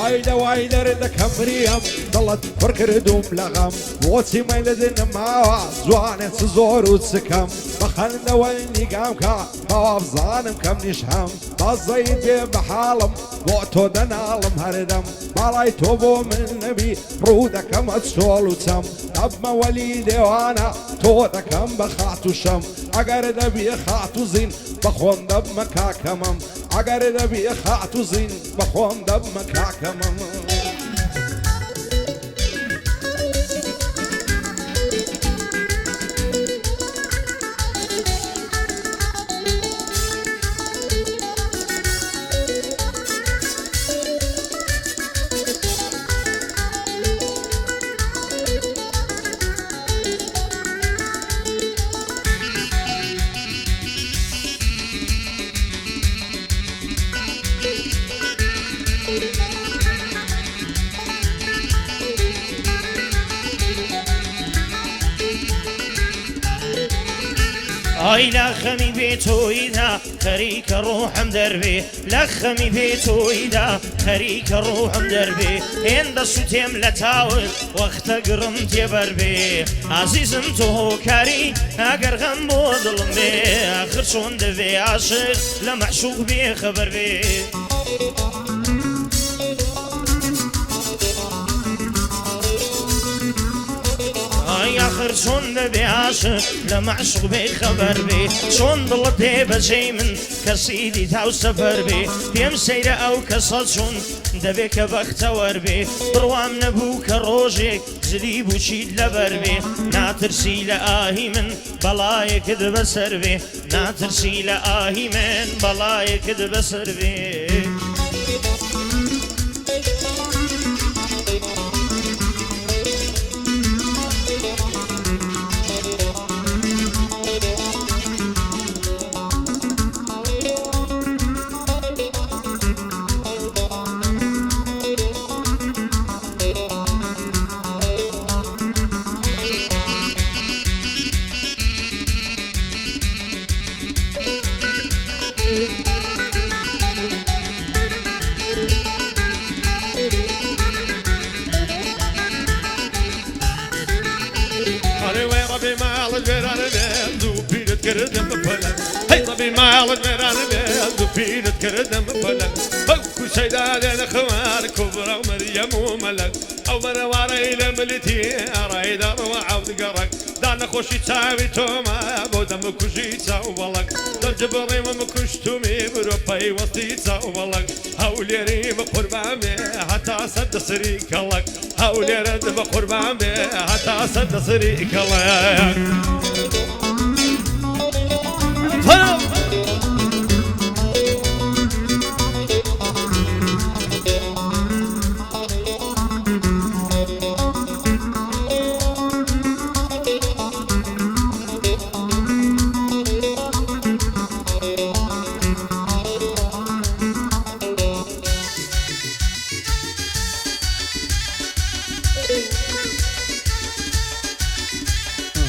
عايدة وعايدة ردك همريم ضلت فركردوم لغم ووتي ما يلدن معوا زوانة تزور وتسكم بخلنا ويني قامكا بواف ظالم كم نشهم بزيد بحالم وقتو دنالم هردم بالاي توبو من نبي رودك متسول وتم طب ما وليدي وانا تودك بخاتو شم اگر دبي خاتو زين بخون دب مكاكمم اگر دبي خاتو زين بخون دب مكاكمم آی لخمی بی تویدا خریک روحم دربی لخمی بی تویدا خریک روحم دربی این دستیم لطاول وقت گرم تیبر بی عزیزم تو کاری اگر غم بودلم بی آخر شون دوی عاشق لمعشوق بی خبر بی آخر شون دبي عاشق لمعشوق بي خبر بي شون ضلتي بجي من كسيدي تاو سفر بي بيم سيرة أو كسل شون دبي كبختور بي بروام نبو كروجيك زريب وشيد لبر بي ناترسي لآهي من بلايك دبسر بي ناترسي لآهي من بلايك دبسر بي كردم بفلك هاي طبي ما على الميران بيض فينا كردم بفلك بكو سيدان انا خوار كبرى ومريم وملك او مرواري لملتي رايد اروع وذقرك دانا خوشي تساوي توما بودم كوشي تساوبلك دان جبري ومكوش تومي بروباي وسطي تساوبلك هاولي ريم قربامي حتى صد سريك لك هاولي رد بقربامي حتى صد سريك لك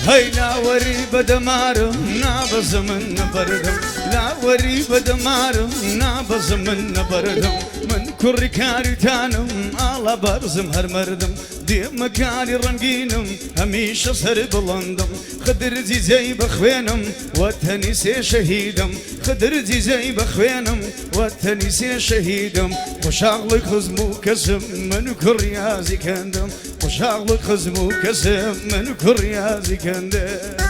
هاي لا وري بدمارم نابز من بردم لا وري بدمارم نابز من بردم من كل كارتانم على برزم هر مردم دي مكاني رنقينم هميشه سر بلندم خدرتي زي بخوينم وتنسي شهيدم خدرتي زي بخوينم وتنسي شهيدم وشغلك خزمو كسم من كريازي كندم وشغلك خزمو كسم من كريازي كندم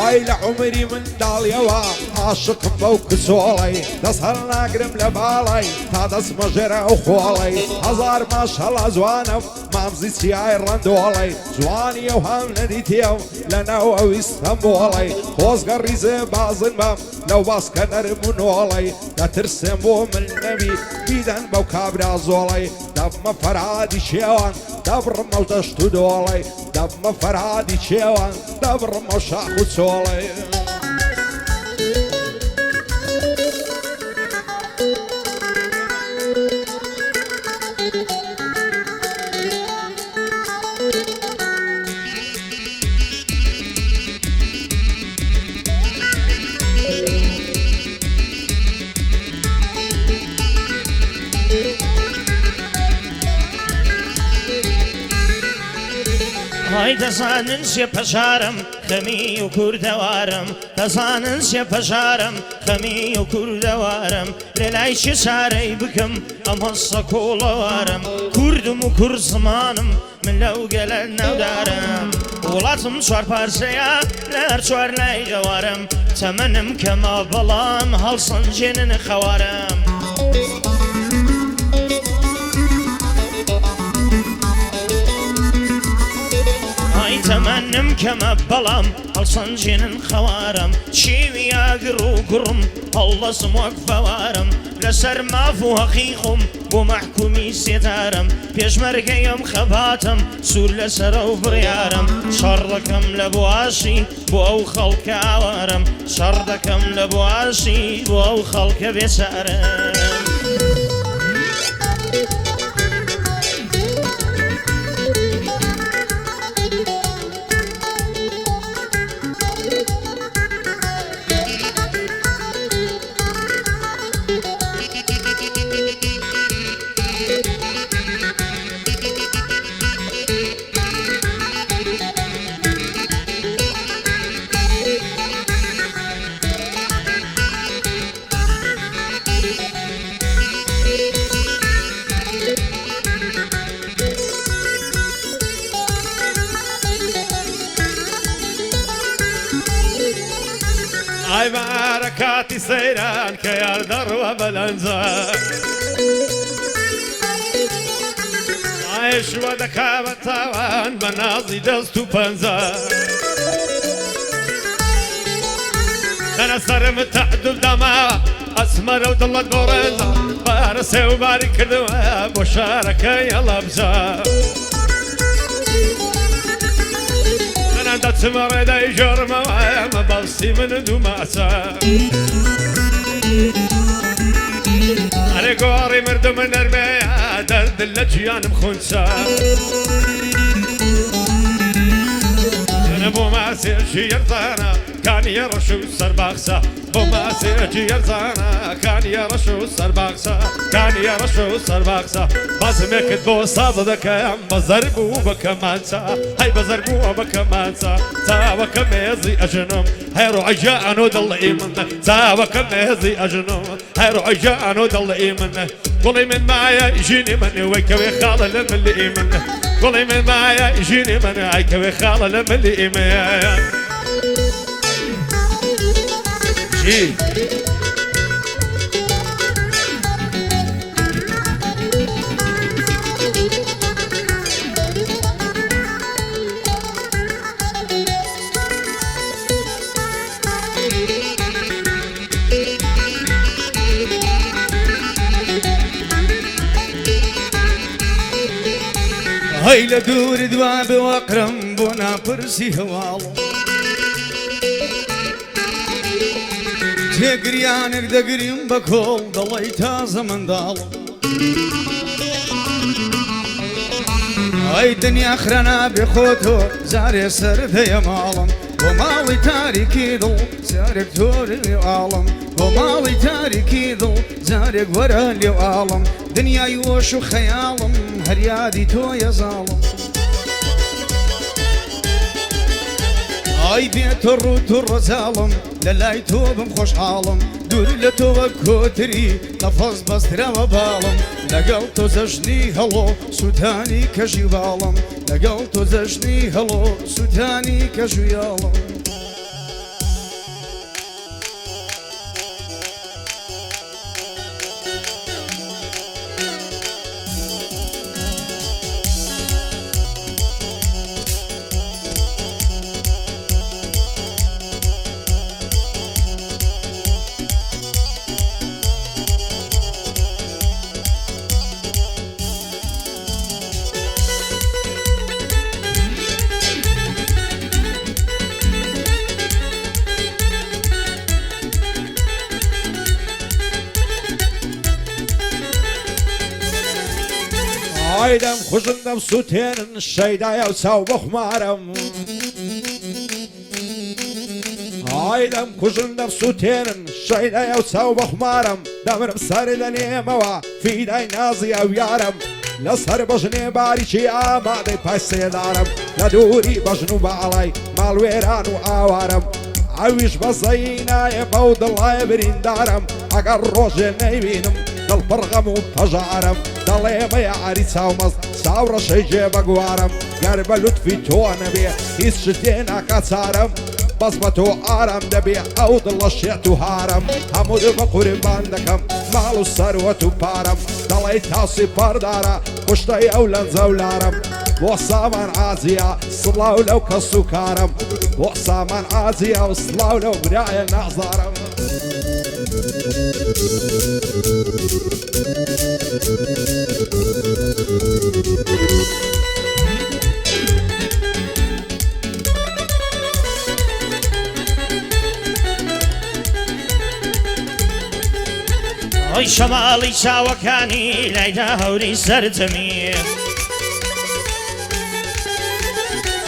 هاي لعمري من داليوا عاشق بوك سولي تسهرنا قرم لبالي تادس مجرى وخولي هزار ما شاء الله زوانم مامزي سياي رندولي زواني وهم نديتيو لنا ويستنبولي خوز غريزة بازن بام لو باس كنر منولي لا ترسم بو من النبي بيدن بو كابرا زولي دف ما فرادي شيوان دبر موتشتو دولي دەمە فەرهادی چێوان دەبڕمە شاخ و چۆڵێ های دەزانن سێ پەژارم خەمی و کوردەوارم دەزانن سێ پەژارم خەمی و کوردەوارم لە لای چێ چارەی بکەم ئەم هەستە کۆڵەوارم کوردم و کورد زمانم من لەو گەلە ناودارم وڵاتم چوار پارچەیە لە هەر چوار لای ئێوارم تەمەنم کەمە بەڵام هەڵسەنجێنن خەوارم تەمەنم کەمە بەڵام هەڵسەنجێنن خەوارم شێوی ئاگر و گوڕم هەڵدەسم وەک فەوارم لەسەر ماف و هەقیقم بۆ مەحکومی سێدارم پێشمەرگەیم خەباتم سوور لەسەرە و بڕیارم شەڕ دەکەم لە بۆعاشی بۆ ئەو خەڵکە ئاوارم شەڕ دەکەم لە بۆعاشی بۆ ئەو خەڵکە بێچارم ئای بارە کاتی سەیران کە یار دەڕوە بەلەنجە ئایشوە دەکا بە تاوان بە نازی دەست و پەنجە دەنە سەرم تەعدوب دەماوە ئەسمەرە و دڵت بۆ ڕێزە بارە سێوباری کردووە بۆ شارەکەی هەڵەبجە دەچمە ڕێدای ژۆرمەوە ئەمە بەڵسی من دووماچە ئەرێ گۆڕی مردم نەرمەیە دەردل لە گیانم خونچە ئەنە بۆ ماسێکی یەرزانە کانیە ڕەش و سەرباخسە بۆ ماسێکی یەرزانە کانیە ڕەش و سەرباخسە کانیە ڕەش و سەرباخسە بەزمێکت بۆ سازە دەکەم بە زەرب و بە کەمانچە هەی بە زەرب و بە کەمانچە چاوەکە مێزی ئەژنم هەیڕۆ ئەیجان و دڵی من چاوەکە مێزی ئەژنم هەیڕۆ ئەیجان و دڵی من گوڵی من مایە ژینی من وەیکەوێ خاڵە لە ملی من گوڵی من مایە ژینی من ئایکەوێ خاڵە لە ملی من هەی لە دووری دوا بوەقرم بۆ ناپرسی هەواڵم تێگریانێک دەگریم بە کۆڵ دەڵی تازە منداڵم ئەی دنیا خرەنا بێخۆتۆ جارێ سەرت هەیە ماڵم بۆ ماڵی تاریکی دڵ جارێک تۆری ئاڵم بۆ ماڵی تاریکی دڵ جارێک وەرە لێو ئاڵم دنیای وەش و خەیاڵم هەریادی تۆیە زاڵم ئای بێتە ڕوت و ڕەزاڵم لە لای تۆ بم خۆشحاڵم دوور لە تۆوە کۆتری قەفەس بەستراوە باڵم لەگەڵ تۆ جەژنی هەڵۆ سووتانی کەژی باڵم لەگەڵ تۆ جەژنی هەڵۆ سووتانی کەژویاڵم هايدم خوشندم سوتين شيدا يوساو بخمارم هايدم خوشندم سوتين شيدا يوساو بخمارم دمرم سر لنيموا في داي نازي او يارم لسر بجني باريشي آمادي پايسي دارم لدوري بجنو بعلاي مال ويران وآوارم عويش بزينا يبود الله برين دارم اگر روجي نيبينم دل برغم وبجارم دل ما يعريسا ومز ساورا شي جيبا قوارم قرب لطفي تو نبي هيس شتينا كسارم بصمتو آرام دبي عود الله شيعتو هارم همود بقربان دكم مالو ثروتو بارم دلي تاسي باردارا خوشتاي اولان زولارم وصامان عازية صلاو لو كسو كارم وصامان عازية وصلاو لو برايا نعزارم ئەی شەماڵی چاوەکانی لایدا هەوری سەرجەمی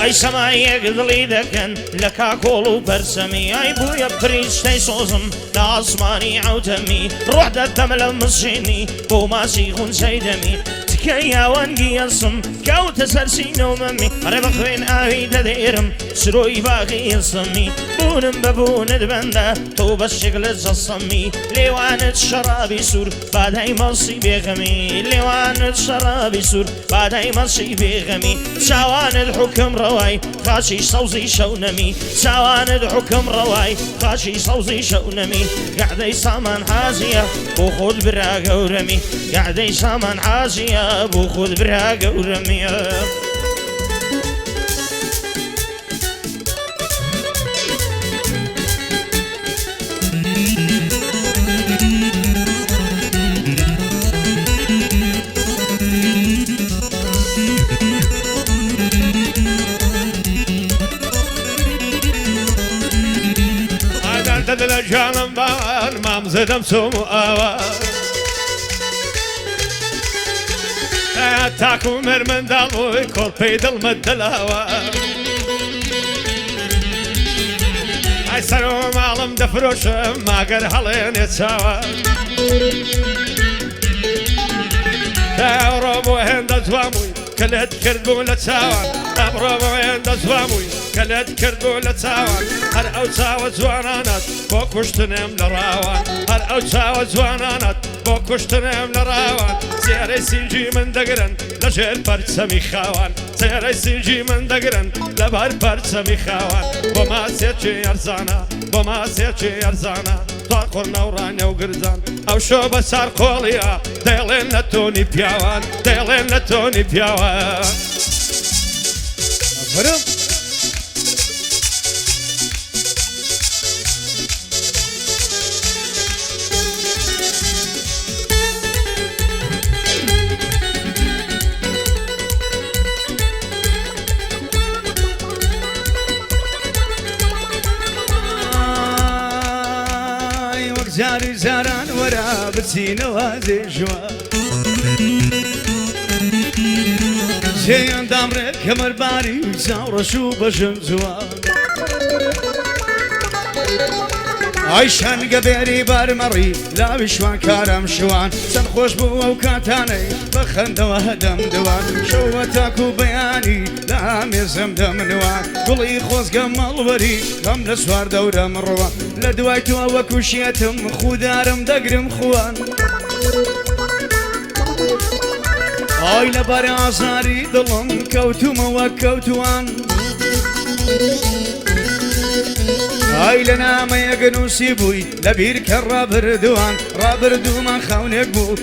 ئەی سەمایەک دڵی دەکەن لە کاکۆڵ و بەرسەمی ئەی بوویە پریشتەی سۆزم لە ئاسمانی عەوتەمی ڕۆح دەدەم لە مشێنی بۆ ماسی غونچەی دەمی تکەی یاوەنگی ئەسم کەوتە سەر سینەومەمی ئەرێ بە خوێن ئاوی دەدێرم سرۆی باقی ئەسەمی بوونم بەبوونت بەندە تۆ بەشێک لە جەسەمی لێوانت شەرابی سوور بادای مەڵسی بێغەمی لێوانت شەرابی سوور بادای مەڵسی بێغەمی چاوانت حوکم ڕەوای خاچی سەوزی شەونەمی چاوانت حوکم ڕەوای خاچی سەوزی شەونەمی گەعدەی سامان حازیە بۆ خۆت برا گەورەمی گەعدەی سامان حازیە بۆ خۆت برا گەورەمیە دل جانم بان مام زدم سوم آوا تاكو مرمن دالوي كل بيدل مدلاوا اي سرو معلم دفروش ما قر حلين يتساوا تاورو هند زواموي كلت كردو لتساوا أبرو هند زواموي كلت كردو لتساوا هر او تساوا زوانانات بو كشتنم لراوان هر او تساوا زوانانات بو كشتنم لراوان سياري سيجي من دقرن لجل برسمي خاوان سياري سيجي من دقرن لبر برسمي خاوان بما سيتشي ارزانا بما سيتشي ارزانا طاقر نورانيا وقرزان او شو بسار قوليا ديلين لتوني بياوان ديلين لتوني بياوان فرم جاري زاران ورا بتسينا وازي جوا جيان دامرك كمر باري وزاورة شو بجم زوا عيشان قبيري بار مري لا بشوان كارم شوان سنخوش بوا وكاتاني بخند وهدم دوان شوتاكو بياني لا ميزم دم نوان قولي خوز قمال وري قم نسوار دورة مروان لدوايتو وكوشيتم خودارم دقرم خوان آي لبار عزاري ظلم كوتو موكوتوان هاي لنا ما يقنوسي بوي لبيرك الرابردوان رابردوان خونك بو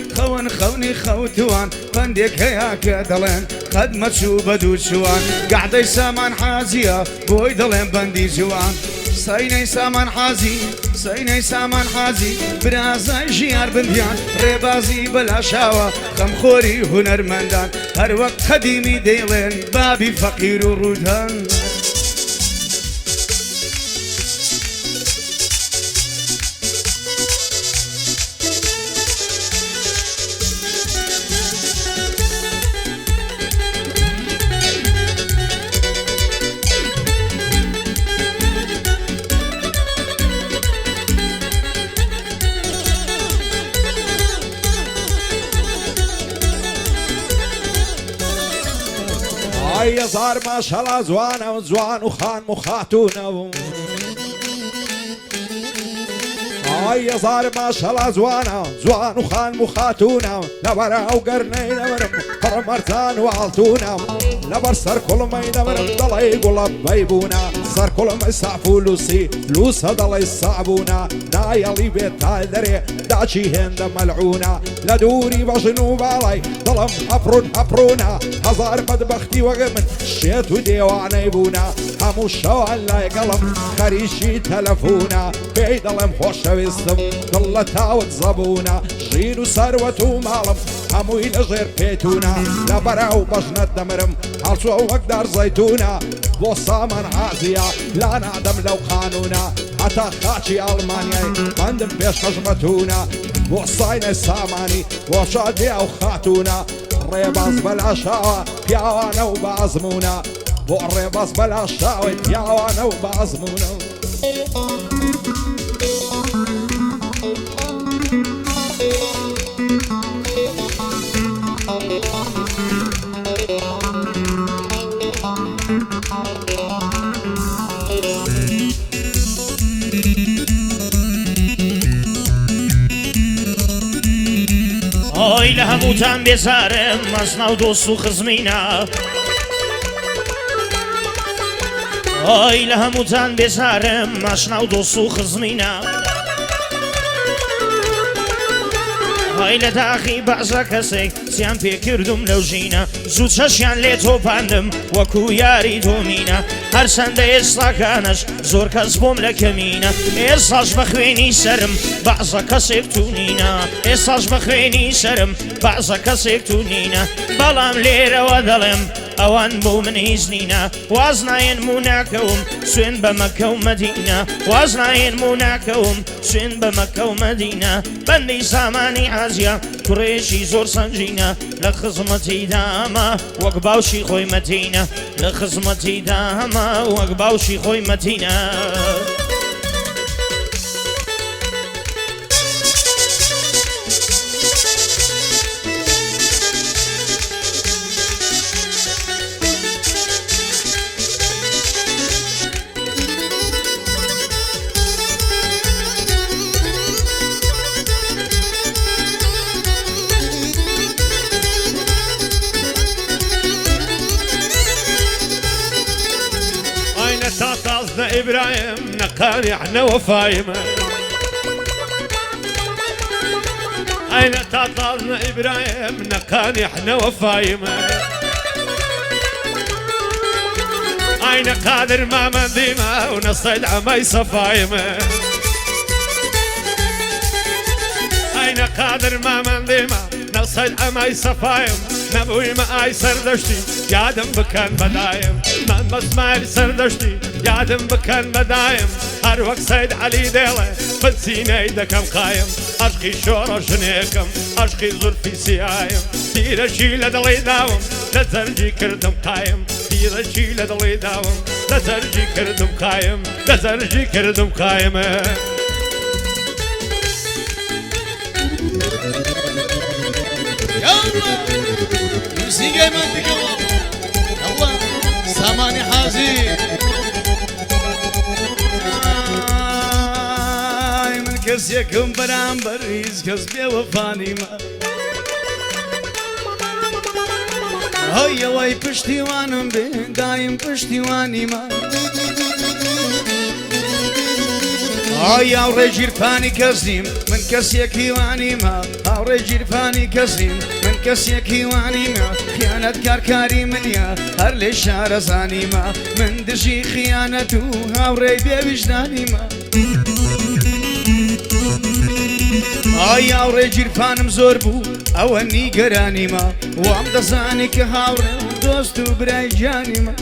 خوني خوتوان فندك هيا كدلين خدمت شو بدو شوان قاعدة سامان حازية بوي دلين بندي جوان سايني سامان حازي سايني سامان حازي برازاي جيار بنديان ريبازي بلا شاوة خمخوري هنرمندان هر وقت خديمي ديلين بابي فقير ورودان ئای هەزار ماشەڵا جوانە و جوان و خان و خاتونە ئای هەزار ماشەڵا جوانە جوان و خان و خاتونە لەبەرە ئەو گەرنەی دەبرم پڕ مەرجان و ئاڵتونە لەبەر سەر کوڵمەی دەبرم دەڵێ گوڵە بەیبوونە سەر کوڵمەی ساف و لوسی لوسە دەڵێ سابوونە نایەڵی بێت تا دەرێ داچی هێندە مەلعونە لە دووری بەژن و باڵای دڵم ئەپڕونە هەزار بەدبەختی وەگە من شێت و دێوانەی بوونە هەموو شەوان لایگەڵم خەریشی تەلەفونە پێی دەڵێم خۆشەویستم دڵ لە تاوت زەبوونە ژیر و سەروەت و ماڵم هەمووی لەژێر پێتونە لەبەرەو بەژنەت دەمرم هەڵچووە وەک دەرزەیتونە بۆ سامان حازیە لا نادەم لەو قانونە هەتا خاچی ئەڵمانیای بەندم پێش خەژمەتونە بۆ ساینە سامانی بۆ شادێ ئەو خاتونە ڕێباز بەلاشاوە پیاوانە و بازمونە بۆ ڕێباز بەلاشاوی پیاوانە و بازمونە ئۆی لە هەمووتان بێزارم مەزنا و دۆست و خزمینە ئۆی لە هەمووتان بێزارم ماشنا و دۆست و خزمینە ئۆی لە داخی بەعزە کەسێک سیان پێکردم لەو ژینە زوو چەشیان لێ تۆپاندم وەکو یاری تۆمینە هەرچەندە ئێستاکانش زۆر کەس بۆم لە کەمینە ئێستاش بە خوێنی سرم بەعزە کەسێک تونینە ئێستاش بە خوێنی سرم بەعزە کەسێک تونینە بەڵام لێرەوە دەڵێم ئەوان بۆ من هیچ نینە واز ناێن و ناکەوم سوێن بە مەکە و مەدینە واز ناێن و ناکەوم سوێن بە مەکە و مەدینە بەندەی سامانی حازیە کوڕێشی زۆر سەنجینە لە خزمەتی دامە وەک باوشی خۆی مەتینە لە خزمەتی دامە وەک باوشی خۆی مەتینە تاتازنا إبراهيم نقاني احنا وفايمة أين تاتازنا إبراهيم نقاني احنا وفايمة أين قادر ما منديمة ونصيد عمي صفايمة أين قادر ما منديمة نصيد عمي صفايم نبوي ما أي سردشتي يادم بكان بدايم من بسمايل سردشتي يادم بكان بدايم هر وقت سيد علي ديله بنسيني دكم قايم عشقي شورا شنيكم عشقي زلفي سيايم تيرا شيلة دلي داوم لزرجي كردم قايم تيرا شيلة دلي داوم لزرجي كردم قايم لزرجي كردم قايم موسيقى منطقة الله ساماني حازي من كس يكون برامبر هيز كس بيوفاني ما هيا واي پشتیوانم بین دایم پشتیوانی ما آیا ڕێگیرفانی کەسیم من کەسێکی وانیمە ئاو ڕێگیرفانی کەسیم من کەسێکی وانیمە خیانەت کارکاری منیە هەر لێ شارەزانیمە من دژی خیانەت و هاوڕێ بێویژدانیمە ئایا ڕێگیرفانم زۆر بوو ئەوە نیگەرانیمە وام دەزانی کە هاوڕێ و دۆست و برای گیانیمە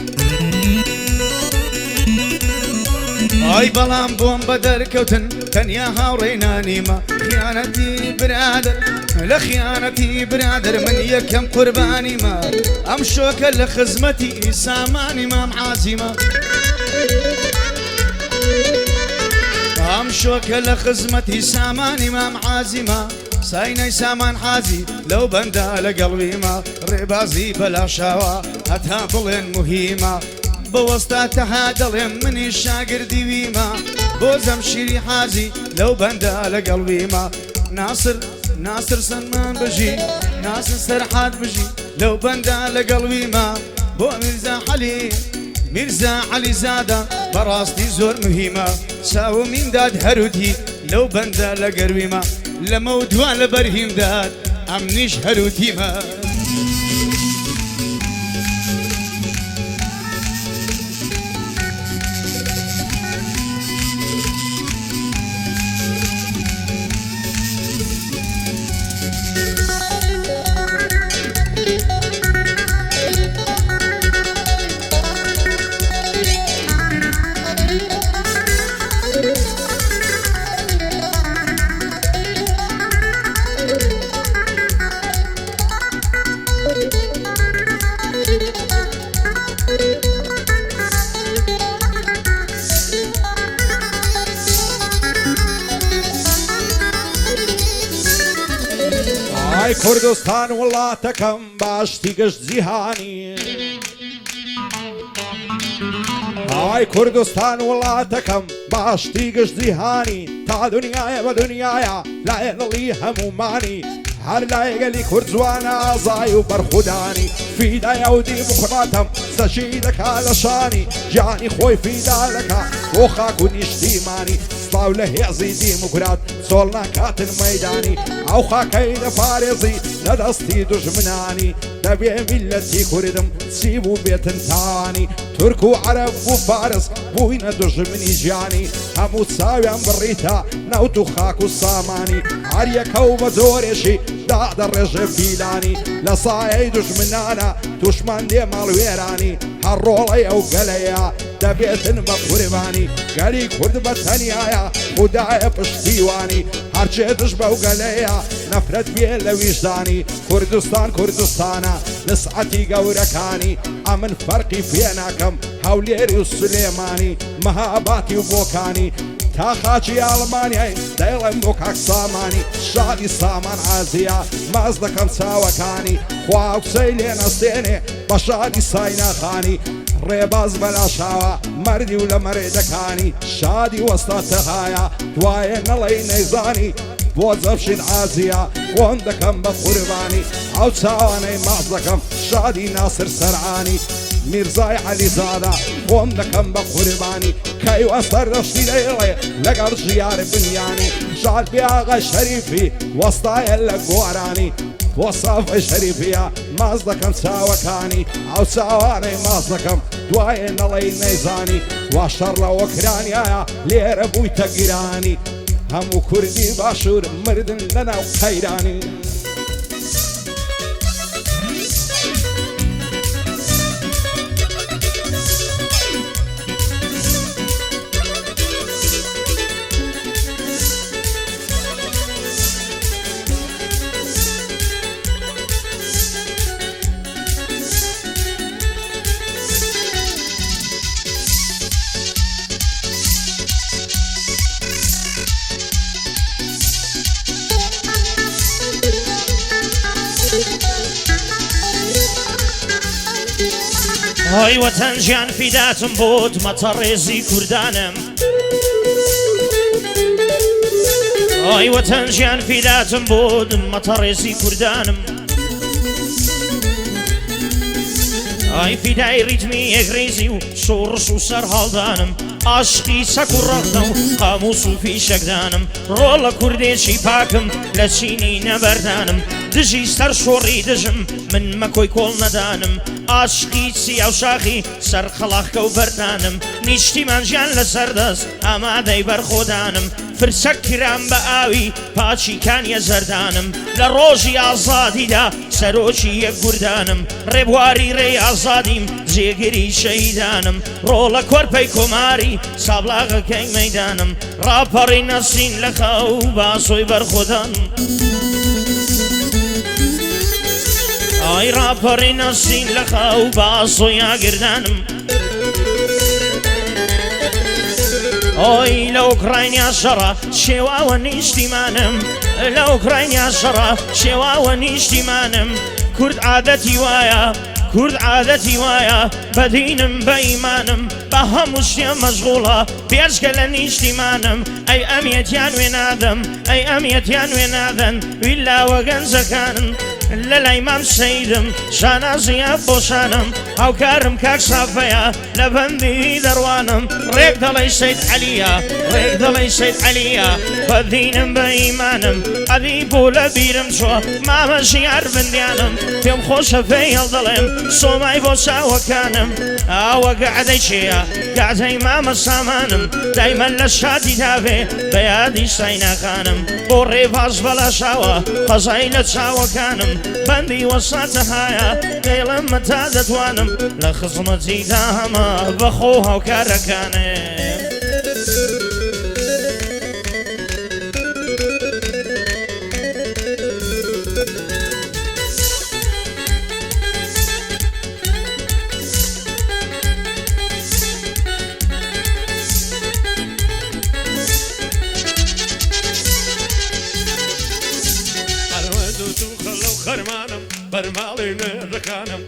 ئای بەڵام بۆم بە دەرکەوتن تەنیا هاوڕێ نانیمە خیانەتی برادر لە خیانەتی برادر من یەکەم قوربانیمە ئەم شۆکە لە خزمەتی سامانی مام حازیمە ئەم شۆکە لە خزمەتی سامانی مام حازیمە ساینەی سامان حازی لەو بەندە لە گەڵویمە ڕێبازی بەلاشاوە هەتا بڵێن مهمە بەوەستا تەها دەڵێم منی شاگردی ویمە بۆ زەمشیری حازی لەو بەندە لە گەڵویمە ناسر سەنمان بژی ناسر سەرحات بژی لەو بەندە لە گەڵویمە بۆ میرزا عەلی زادە بەڕاستی زۆر مهمە چاومین داد هەروتی لەو بەندە لە گەرویمە لەمە و دوان لە بەرهیمداد ئەمنیش هەروتیمە ئای کوردستان وڵاتەکەم باشتی گەشت جیهانی ئای کوردستان وڵاتەکەم باشتی گەشت جیهانی تا دنیایە بە دنیایە لایە دڵی هەمومانی هەر لایەگەلی کورد جوانە ئازای و بەرخودانی فیدایە و دیموکراتەم سەشی دەکا لە شانی گیانی خۆی فیدا دەکا بۆ خاک و نیشتیمانی سڵاو لە هێزی دیموکرات سۆڵ ناکاتن مەیدانی ئەو خاکەی دەپارێزی لە دەستی دوژمنانی دەبێ میلەتی کوردم چی بوو بێتن تانی تورک و عەرەب و فارس بووینە دوژمنی ژیانی هەموو چاویان بڕیتە نەوت و خاک و سامانی هەر یەکە و بە زۆرێشی دادەڕێژە بیلانی لە سایەی دوژمنانە توشمان دێ ماڵوێرانی هەر ڕۆڵەی ئەو گەلەیە دەبێتن بە قوربانی گەلی کورد بە تەنیایە خودایە پشتیوانی هەرچێ دژ بەو گەلەیە نەفرەت بێ لە ویژدانی کوردستان کوردستانە نسعەتی گەورەکانی ئەمن فەرقی پێ ناکەم هەولێری و سلێمانی مەهاباتی و بۆکانی تا خاچی ئەڵمانیای دەیڵێم بۆ کاک سامانی شادی سامان ئازیە ماز دەکەم چاوەکانی خوا قسەی لێ نەستێنێ بە شادی سایناخانی ڕێباز بەلاشاوە مەردی و لە مەرێدەکانی شادی وەستا تەهایە دوایە نەڵەی نەیزانی بۆ جەفشین ئازیە خۆم دەکەم بە قوربانی ئەو چاوانەی ماز دەکەم شادی ناسر سەرعانی میرزای عەلی زادە خۆم دەکەم بە قوربانی کەیوە سەردەشتی دەیڵێ لەگەڵ ژیار بنیانی شاد بیاغا شەریفی وەستایە لە گۆرانی بۆ سافە شەریفیە ماز دەکەم چاوەکانی ئەو چاوانەی ماز دەکەم دوایە نەڵەی نەیزانی وا شەڕ لە وەکرانیایە لێرە بوویتە گیرانی هەموو کوردی باشوور مردن لەناو قەیرانی های وەتەن ژیان فیداتم بۆت مەتەڕێزی کوردانم های وەتەن ژیان فیداتم بۆت مەتەڕێزی کوردانم های فیدای ریتمی یەکڕێزی و شۆڕش و سەر هەڵدانم عاشقی سەک و ڕەختە و قاموس و فیشەکدانم ڕۆڵە کوردێکی پاکم لە چینی نەبەردانم دژی سەر شۆڕی دژم من مەکۆی کۆڵ نەدانم عاشقی چیا و شاخی سەر خەڵاخکە و بەردانم نیشتیمان ژیان لەسەر دەست ئامادەی بەرخۆدانم فرسەک کرام بە ئاوی پاچیکانیە زەردانم لە ڕۆژی ئازادیدا سەرۆکی یەک گوردانم ڕێبواری ڕێی ئازادیم جێگیری شەهیدانم ڕۆڵە کۆرپەی کۆماری سابلاغەکەی مەیدانم ڕاپەڕی نەسین لە خەو باسۆی بەرخۆدانم ئای ڕاپەڕی نەسین لە خەو باسۆی یاگردانم ئۆی لە ئوکراینیا شەڕە شێواوە نیشتیمانم لە ئوکراینیا شەڕە شێواوە نیشتیمانم کورد عادەتی وایە کورد عادەتی وایە بەدینم بە ئیمانم بە هەموو شتێم مەشغوڵە پێشکە لە نیشتیمانم ئەی ئەمیەتیان وێ نادەم ئەی ئەمیەتیان وێ نادەن ویلاوە گەنجەکانم لە لای مام سەیدم شانازیە بۆشانم هاوکارم کاک سافەیە لە بەندی دەڕوانم ڕێک دەڵێ سەید عەلیە ڕێک دەڵێ سەید عەلیە بەدینم بە ئیمانم ئەدی بۆ لە بیرم چۆ مامە ژیار بندیانم پێم خۆشە فێیڵ دەڵێم سۆمای بۆ چاوەکانم ئاوە گەعدەی چێە گازەی مامە سامانم دایمەن لە شادی داوێ بە یادی سایناکانم بۆ ڕێباز بەلاشاوە قەزای لە چاوەکانم بەندی وەساتە هایە دەیڵم مەتا دەتوانم لە خزمەتیدا هەمە بەخۆ هاوکارەکانم بەرماڵی نێژەکانم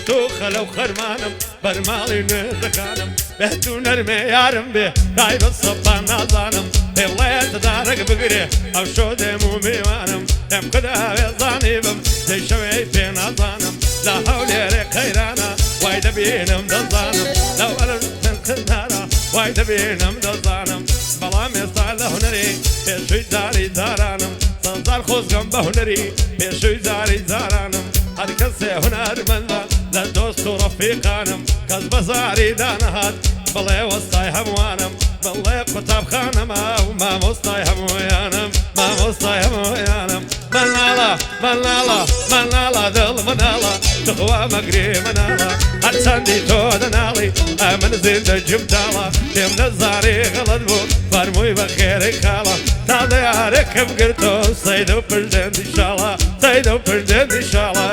دوو خەلە و خەرمانم بەرماڵی نێژەکانم بێتو نەرمێ یارم بێ دای بە سەبان نازانم پێڵێتە دارەک بگرێ ئەو شۆ دێم و میوانم دەم کداوێ زانی بم دەی شەوەی پێ نازانم لە هەولێرێ قەیرانە وای دەبینم دەزانم لەو ئەلم کردارە وای دەبینم دەزانم بەڵام ئێستا لە هونەری پێشووی داری دارانم سەزار خۆزگەم بە هونەری پێشووی داری دارانم هەر کەسێ هونەرمەندە لە دۆست و ڕەفیقانم کەس بەزاری دانەهات بڵێ وەستای هەمووانم بڵێ قوتابخانەمە و مامۆستای هەموویانم مامۆستای هەموویانم مناڵە مناڵە مناڵە دڵ مناڵە تخوا مەگری مناڵە هەر چەندی تۆ دەناڵی ئەمن زیندە جمتاڵە پێم نەزاری غەڵەت بوو فەرمووی بە خێرەی خاڵە تا دەیارێکم گرتۆ سەید و پردێندی شاڵە سەید و پردێندی شاڵە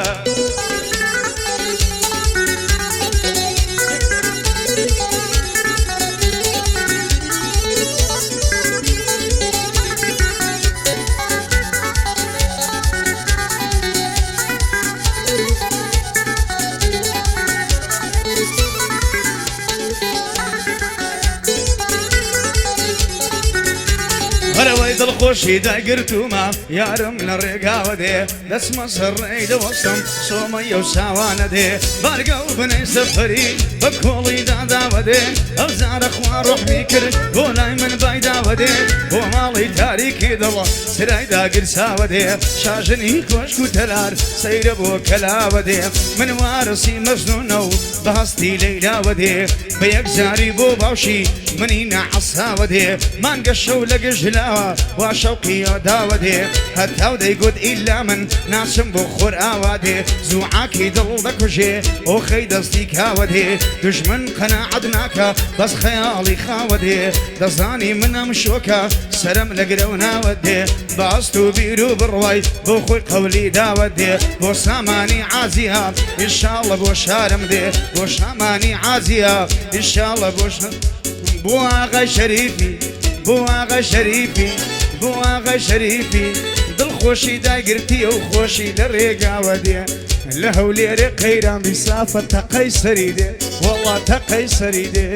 هەرەوەی دڵخۆشی داگرتومە یارم لە ڕێگاوە دێ دەسمە سەرڕێی دەوەستم سۆمەی ئەو چاوانە دێ بارگە و بنەی سەفەری بە کۆڵی داداوە دێ ئەو زارە خوا ڕۆحمی کرد بۆ لای من بایداوە دێ بۆ ماڵی تاریکی دڵە سرای داگرساوە دێ شاژنی کۆشک و تەلار سەیرە بۆ کەلاوە دێ من وارسی مەزنونە و بەهەستی لەیلاوە دێ بە یەک جاری بۆ باوشی منی نەعەساوە دێ مانگە شەو لە گەژلاوە وا شەوقی داوە دێ هەتاو دەیگوت ئیلا من ناچم بۆ خۆر ئاوا دێ زوعاکی دڵ دەکوژێ ئۆخەی دەستی کاوە دێ دوژمن قەناعەت ناکە بەس خەیاڵی خاوە دێ دەزانی منم شۆکە سەرم لە گرە و ناوە دێ باست و بیر و بڕوای بۆ خۆی قەولی داوە دێ بۆ سامانی عازیە ئینشاڵڵە بۆ شارم دێ بۆ شامانی عازیە ئینشاڵڵە بۆ بۆ ئاغای شەریفی بۆ ئاغای شەریفی بۆ ئاغای شەریفی دڵخۆشی داگرتی و خۆشی لە ڕێگاوە دێ لە هەولێرێ قەیران بیسافە تەقەی سەری دێ وەڵا تەقەی سەری دێ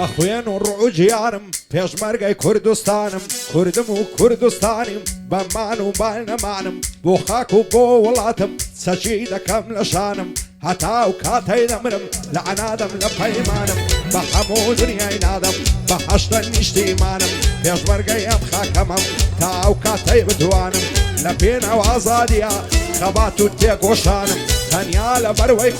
بەخوێن و ڕوج یارم پێشمەرگەی کوردستانم کوردم و کوردستانیم بەمان و بانەمانم بۆ خاک و بۆ وڵاتم سەچی دەکەم لە شانم هەتا و کاتەی دەمرم لە عەنادەم لە پەیمانم بە هەموو دنیای نادەم بە هەشتە نیشتیمانم پێشمەرگەی ئەم خاکەمەم تا ئەو کاتەی بتوانم لە پێناو ئازادیە خەبات و تێگۆشانم تەنیا لە بەروەی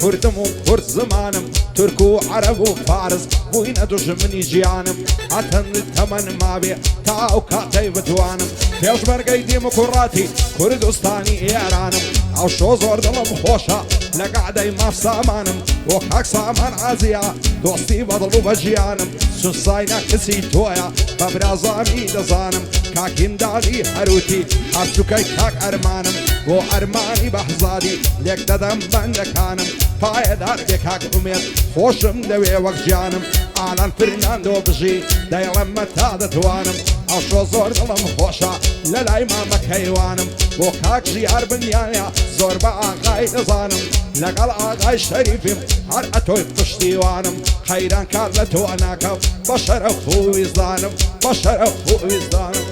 کوردم و کورد زمانم تورک و عەرەب و فارس بووینە دوژمنی ژیانم هەتەن تەمەن مابێ تا ئەو کاتەی بتوانم پێشمەرگەی دیموکڕاتی کوردستانی ئێرانم ئەو شۆ زۆر دڵم خۆشە لە قەعدەی ماف سامانم بۆ کاک سامان عازیە دۆستی بەدڵ و بە ژیانم سوساینا کچی تۆیە بە برازامی دەزانم کاکینداڵی هەروتی هەرچووکەی کاک ئەرمانم بۆ ئەرمانی بەحزادی لێک دەدەم بەندەکانم پایەدار بێ کاک ئومێد خۆشم دەوێ وەک گیانم ئالان فرناندۆ بژی دەیڵەممە تا دەتوانم ئەو شۆ زۆر دڵم خۆشە لە لای مامەکەیوانم بۆ کاک ژیار بنیایە زۆر بە ئاغای دەزانم لەگەڵ ئاغای شەریفیم هەر ئەتۆی پشتیوانم خەیران کار لە تۆ ناکەم بە شەرەف و ویزدانم بە شەرەف و ویزدانم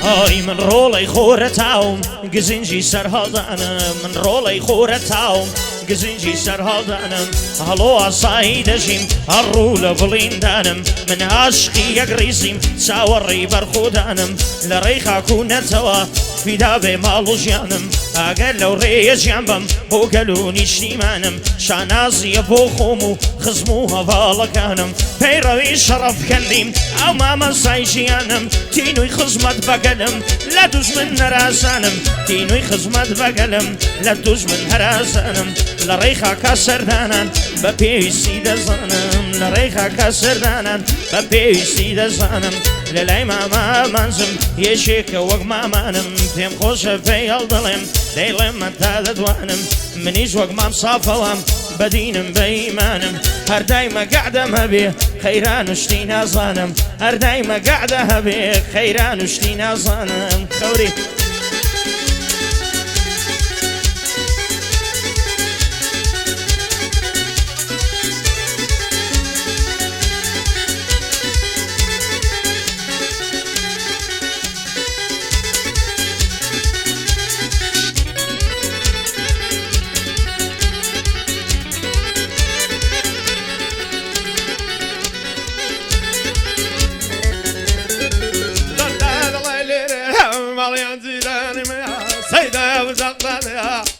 ئای من ڕۆڵەی خۆرە تاوم گزنجی سەرهەڵدانم من ڕۆڵەی خۆرە تاوم گزنجی سەرهەڵدانم هەڵۆ ئاسایی دەژیم هەڕوو لە بڵیندانم من عاشقی یەک ڕیزیم چاوەڕێی بەرخۆدانم لە ڕێی خاک و نەتەوە فیدا بێ ماڵ و ژیانم ئەگەر لەو ڕێیە ژیان بم بۆ گەل و نیشتیمانم شانازیە بۆ خۆم و خزم و هەواڵەکانم پەیڕەوی شەڕەف کەندیم ئەو مامەسای ژیانم تینووی خزمەت بەگەلم لە دوژمن هەراسانم تینووی خزمەت بەگەلم لە دوژمن هەراسانم لە ڕێی خاکە سەردانان بە پێویستی دەزانم لە ڕێی خاکە سەردانان بە پێویستی دەزانم لە لای مامامانزم یەشێکە وەک مامانم پێم خۆشە پێی هەڵدەڵێم دەیڵێم من تا دەتوانم منیش وەک مام سافەوام بەدینم بە ئیمانم هەردای مەگەعدەم هەبێ خەیران وشتی نازانم هەردای مەگەعدە هەبێ خەیران وشتی نازانم خەوری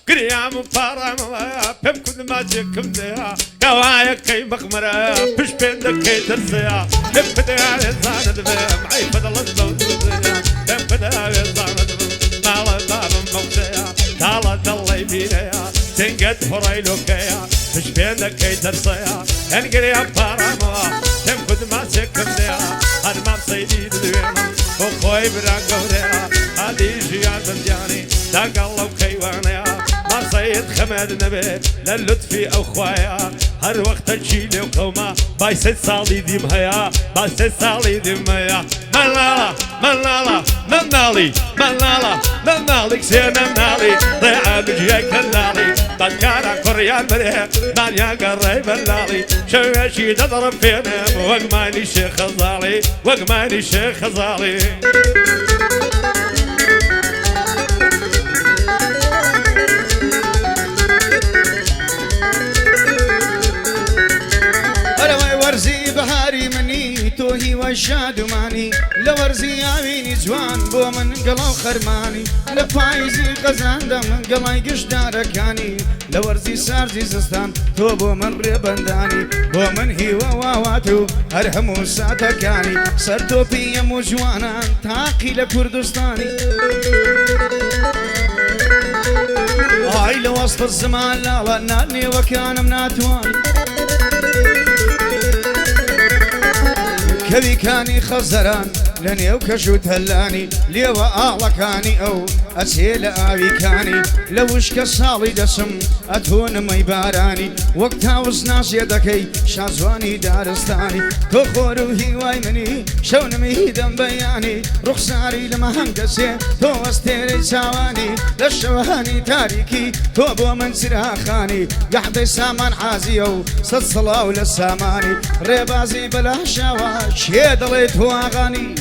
قريام وفارم بهم كل ما جيكم ديا كوايا كي مخمرة بش بين دكي ترسيا بهم كده زانة بهم عي بدل الزوج ديا بهم كده زانة بهم مالا دارم موتيا تالا دلي بينيا تنقد هرايلو كيا بش بين دكي ترسيا قريام فارم بهم كل ما جيكم ديا هر ما بسيدي دلوينا وخوي براقو ديا هادي جيان بندياني داقالو كيوانيا سيد خمد نبي للطفي او خوايا هر وقت تجيلي وقوما باي 6 صالي ديم هيا باي 6 صالي ديم هيا ملالا ملالا منالي ملالا منالي كسينا منالي ضيعة بجيك منالي بكارا كوريان مريه مانيا قريب منالي شواشي تضرب فينا وقماني شيخ خزالي وقماني شيخ خزالي بهاري مني توهي والشادماني لورزي عويني جوان بو من قلو خرماني لفايزي قزان دا من قلاي قشداركاني لورزي سارزي زستان تو بو من ريبنداني بو من هيوا واواتو ارحمو ساتكاني سرتو بيمو جوانا تاقي لكردستاني هاي لوسط الزمان لا وناني وكان مناتواني كذي كاني خزران لني وكشو تهلاني ليوا أعلكاني أو أسيل آوي كاني لوش كصالي دسم أتون مي باراني وقتها وزناس يدكي شازواني دارستاني تخورو هواي مني شون ميدم بياني رخصاري لما هنقسي تو استيري ساواني للشوهاني تاريكي تو بو من سراخاني قحضي سامان عازيو صلاو للساماني ريبازي بلا شواش شيدليت هو أغاني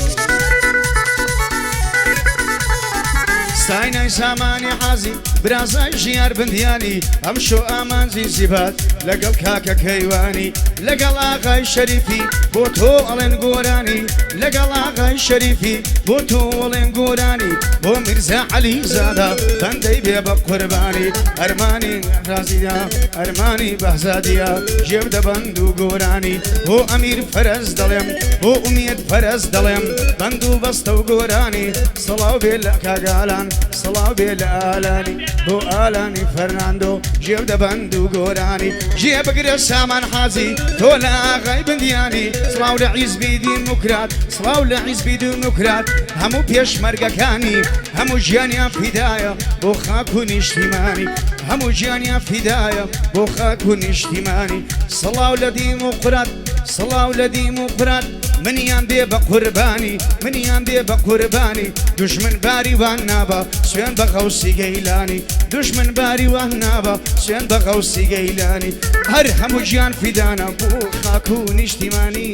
سايناي ساماني حازي برازای ژیار بندیانی ئەمشۆ ئامانجی زیبات لەگەڵ کاکە کەیوانی لەگەڵ ئاغای شەریفی بۆ تۆ ئەڵێن گۆرانی لەگەڵ ئاغای شەریفی بۆ تۆ ئەڵێن گۆرانی بۆ میرزا عەلی زادا بەندەی بێ بە قوربانی ئەرمانی رازیدا ئەرمانی بەهزادیە ژێر دەبەند و گۆرانی بۆ ئەمیر فەرەز دەڵێم بۆ ئومێد فەرەز دەڵێم بەند و بەستە و گۆرانی سەڵاو بێ لە کاگالان سەڵاو بێ لە ئالانی بۆ ئالانی فەرناندۆ ژێر دەبەند و گۆرانی ژێ بگرە سامان حاجی تۆ لە ئاغای بندیانی سڵاو لە عیزبی دیموکرات سڵاو لە عیزبی دیموکرات هەموو پێشمەرگەکانی هەموو ژیانیان فیدایە بۆ خاک و نیشتیمانی هەموو ژیانیان فیدایە بۆ خاک و نیشتیمانی سڵاو لە دیموکرات سڵاو لە دیموکرات منیان بێ بە قوربانی منیان بێ بە قوربانی دوژمن باری وان نابە سوێن بە غەوسی گەیلانی دوژمن باری وان نابە سوێن بە غەوسی گەیلانی هەر هەموو گیان فیدانە بۆ خاک و نیشتیمانی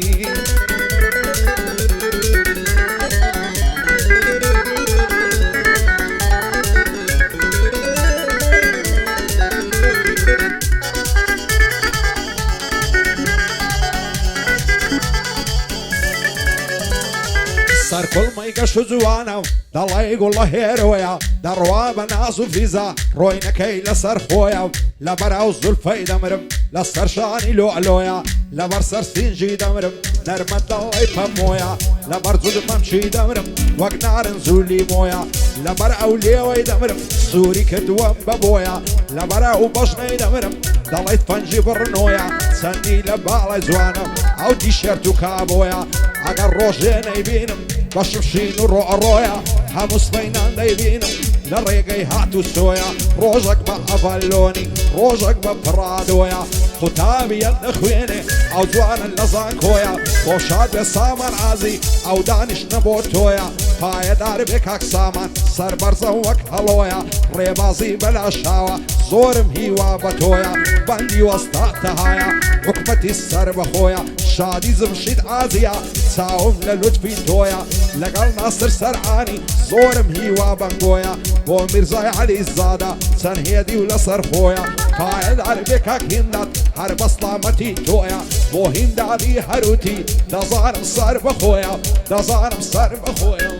سەر کوڵمەی گەشت و جوانە دەڵێ گوڵە هێرۆیە دەڕوا بە ناز و ڤیزا ڕۆی نەکەی لەسەر خۆیە لە بەراو زولفەی دەمرم لەسەر شانی لۆعلۆیە لەبەر سەر سینجی دەمرم نەرمە دەڵی پەمۆیە لەبەر جودمەمچی دەمرم وەک نارنج و لیمۆیە لەبەر ئەو لێوەی دەمرم سووری کردووەم بە بۆیە لەبەر ئەو بەشنەی دەمرم دەڵێیت پەنجی بڕنۆیە چەندی لە باڵی جوانم ئەو دیشێرت و کابۆیە ئەگەر ڕۆژێ نەیبینم بە شمشین و ڕۆڕۆیە هەموو سبەینان دەیبینم لە ڕێگەی هات و سۆیە ڕۆژێک بە ئەڤەلۆنی ڕۆژێک بە پڕادۆیە قوتابیەت نەخوێنێ ئەو جوانن لە زانکۆیە بۆ شاد بێ سامان ئازی ئەو دانیشتنە بۆ تۆیە پایەدار بێ کاک سامان سەربەرزە وەک هەڵۆیە ڕێبازی بەلاشاوە زۆرم هیوا بە تۆیە بەندی وەستات تەهایە حکومەتی سەر بەخۆیە شادی زمشید ئازیە چاوم لە لوتفی تۆیە لەگەڵ ناسر سەرعانی زۆرم هیوا بەنگۆیە بۆ میرزای عەلی زادا چەند هێدی و لەسەر خۆیە پایەدار بێ کاک هیندات هەر بەسڵامەتی تۆیە بۆ هیندادی هەروتی دەزانم سەر بەخۆیە دەزانم سەر بەخۆیە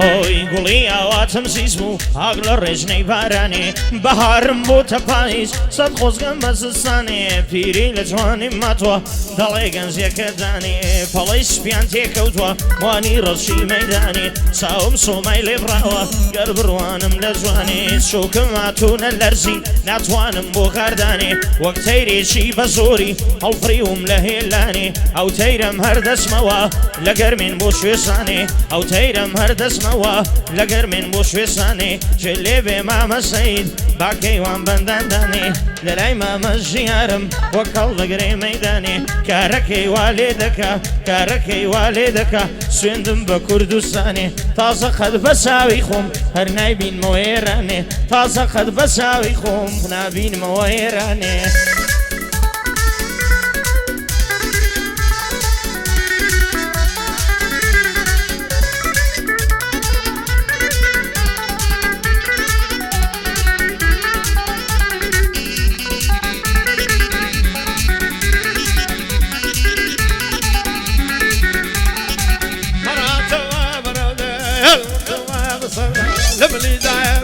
ئۆی گوڵی ئاواتم زیز بوو ئاگ لە ڕێژنەی بارانێ بەهارم بۆتە پاییز سەد خۆزگەم بە زستانێ پیری لە جوانی ماتوە دەڵێ گەنجێکە دانێ پەڵەی سپیان تێکەوتوە وانی ڕەشی مەیدانێ چاوم سۆمای لێبڕاوە گەر بڕوانم لە جوانێ شوکم هاتوونە لەرزی ناتوانم بۆ کاردانێ وەک تەیرێکی بە زۆری هەڵفریوم لە هێلانێ ئەو تەیرم هەردەسمەوە لە گەرمێن بۆ شوێسانێ ئەو تەیرم هەردەسمەوە لە گەرمێن بۆ شوێسانێ ژێ لێ بێ مامە سەید باکەیوان بەنداندانێ لەلای مامە ژیارم وەک هەڵدەگرێ مەیدانێ کارەکەی وا لێ دەکا کارەکەی وا لێ دەکا سوێندم بە کوردستانێ تازە قەت بە چاوی خۆم هەر نایبینمەوە ئێرانێ تازە قەت بە چاوی خۆم نابینمەوە ئێرانێ لبني داير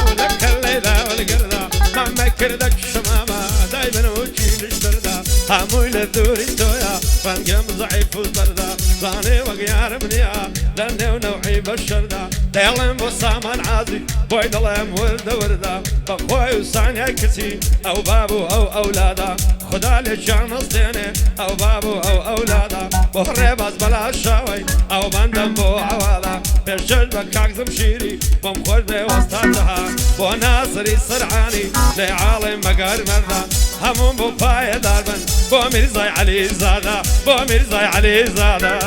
ولك الليلة والقردة ما كردك شمامة دايما وجهي للشردة هموي للدوري تويا فانقم ضعيف وزردة ظاني وقيار منيا لاني ونوعي بالشردة ديلم وصامان عازي بويد اللهم ورده ورده بخوي وصاني كسي او بابو او اولاده خدا للشان الزيني او بابو او اولاده بهريباز بلا شاوي او بندم بو عوالا بشد بكاك زمشيري بمخور بي وسطاتها بو ناصري سرعاني لعالم مقار مرضى همون بو باي داربن بو ميرزاي علي زاده بو ميرزاي علي زاده